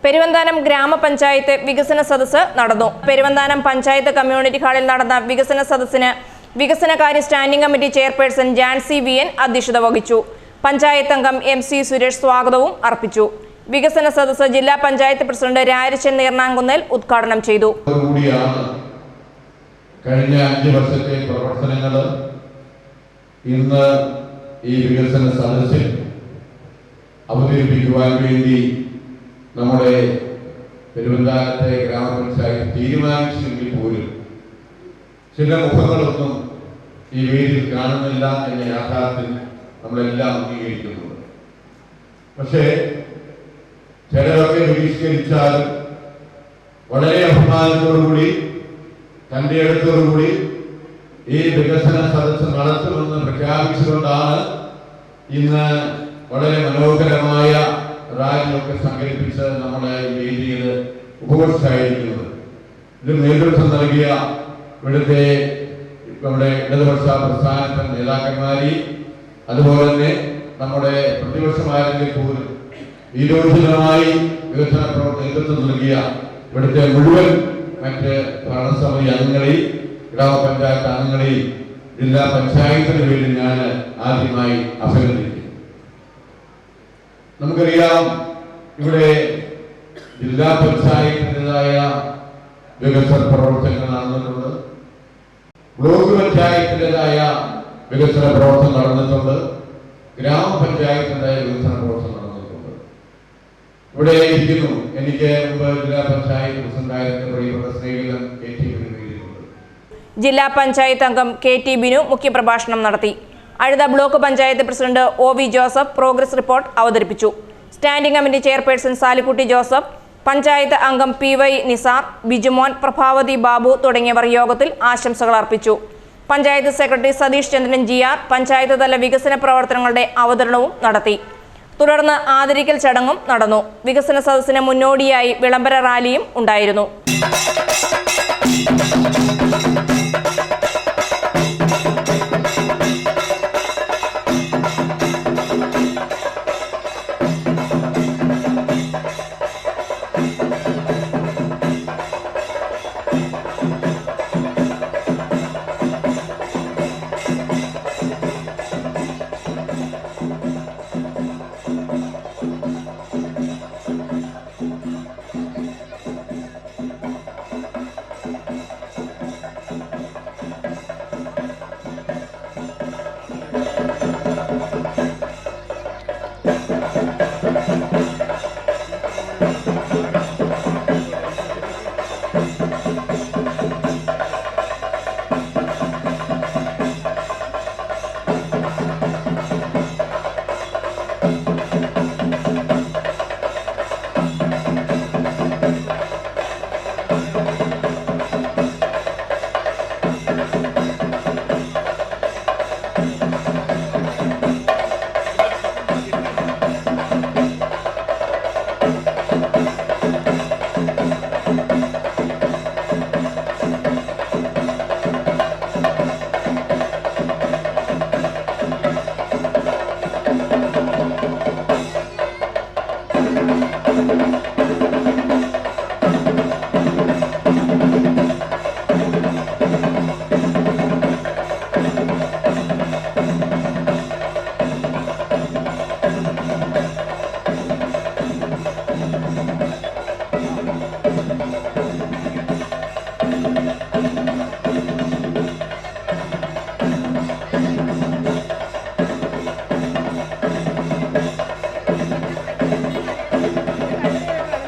പെരുവന്താനം ഗ്രാമപഞ്ചായത്ത് വികസന സദസ്സ് നടന്നു. പെരുവന്താനം പഞ്ചായത്ത് കമ്മ്യൂണിറ്റി ഹാളിൽ നടന്ന വികസന സദസ്സിന് വികസനകാര്യ സ്റ്റാൻഡിംഗ് കമ്മിറ്റി ചെയർപേഴ്സൺ ജാൻസി വി.എൻ. അധ്യക്ഷത വഹിച്ചു. പഞ്ചായത്ത് അംഗം MC സുരേഷ് സ്വാഗതവും അർപ്പിച്ചു. വികസന സദസ്സ് ജില്ലാ പഞ്ചായത്ത് പ്രസിഡന്റ് രാജൻ നീർനാങ്കുന്നേൽ ഉദ്ഘാടനം ചെയ്തു. കഴിഞ്ഞ 5 വർഷത്തെ പ്രവർത്തനങ്ങൾ ഇന്ന് ഈ വികസന സദസ്സിൽ അവതരിപ്പിക്കുവാൻ വേണ്ടി നമ്മുടെ പെരുവന്താനത്തെ ഗ്രാമപഞ്ചായത്ത് തീരുമാനിച്ചെങ്കിൽ പോലും ചില മുഖങ്ങളൊന്നും ഈ വേദിയിൽ കാണുന്നില്ല എന്ന യാഥാർത്ഥ്യം നമ്മളെല്ലാം അംഗീകരിക്കുന്നുണ്ട്. പക്ഷേ ചിലരൊക്കെ ബഹിഷ്കരിച്ചാലും വളരെ അഭിമാനത്തോടുകൂടി തൻ്റെ അടുത്തോടുകൂടി ഈ വികസന സദസ്സ് നടത്തുമെന്ന് പ്രഖ്യാപിച്ചുകൊണ്ടാണ് ഇന്ന് വളരെ മനോഹരമായ റാലിയൊക്കെ സംഘടിപ്പിച്ച് നമ്മുടെ ഈ വേദിയിൽ ഉപവിഷ്ടായിരിക്കുന്നത്. ഇത് നേതൃത്വം നൽകിയ ഇവിടുത്തെ നമ്മുടെ ഇടതുപക്ഷ പ്രസ്ഥാനത്തെ നേതാക്കന്മാരെയും അതുപോലെ തന്നെ നമ്മുടെ പ്രതിപക്ഷമാരെങ്കിൽ പോലും വീരോചിതമായി വികസന പ്രവർത്തന നേതൃത്വം നൽകിയ ഇവിടുത്തെ മുഴുവൻ മറ്റ് ഭരണസമിതി അംഗങ്ങളെയും ഗ്രാമപഞ്ചായത്ത് അംഗങ്ങളെയും ജില്ലാ പഞ്ചായത്തിന് വേണ്ടി ഞാൻ ആദ്യമായി അഭിനന്ദിക്കുന്നു. നമുക്കറിയാം, ഇവിടെ ജില്ലാ പഞ്ചായത്തിൻ്റെതായ വികസന പ്രവർത്തനങ്ങൾ നടന്നിട്ടുണ്ട്, ബ്ലോക്ക് പഞ്ചായത്തിൻ്റെതായ വികസന പ്രവർത്തനം നടന്നിട്ടുണ്ട്, ഗ്രാമപഞ്ചായത്തിൻ്റെതായ വികസന പ്രവർത്തനം നടന്നിട്ടുണ്ട്. ഇവിടെ ഇരിക്കുന്നു എനിക്ക് മുമ്പ് ജില്ലാ പഞ്ചായത്ത് പ്രസിഡന്റായിരുന്ന പ്രിയപ്പെട്ട സ്നേഹിതൻ KT ബിനുണ്ട്. ജില്ലാ പഞ്ചായത്ത് അംഗം KT ബിനു മുഖ്യപ്രഭാഷണം നടത്തി. Azhutha block panchayat president OV Joseph progress report അവതരിപ്പിച്ചു. Standing committee chairperson Salikutty Joseph, panchayat അംഗം PY നിസാർ, ബിജുമോൻ, പ്രഭാവതി ബാബു തുടങ്ങിയവർ യോഗത്തിൽ ആശംസകൾ അർപ്പിച്ചു. പഞ്ചായത്ത് സെക്രട്ടറി സതീഷ് ചന്ദ്രൻ GR പഞ്ചായത്ത് തല വികസന പ്രവർത്തനങ്ങളുടെ അവതരണവും നടത്തി. തുടർന്ന് ആദരിക്കൽ ചടങ്ങും നടന്നു. വികസന സദസ്സിന് മുന്നോടിയായി വിളംബര റാലിയും ഉണ്ടായിരുന്നു.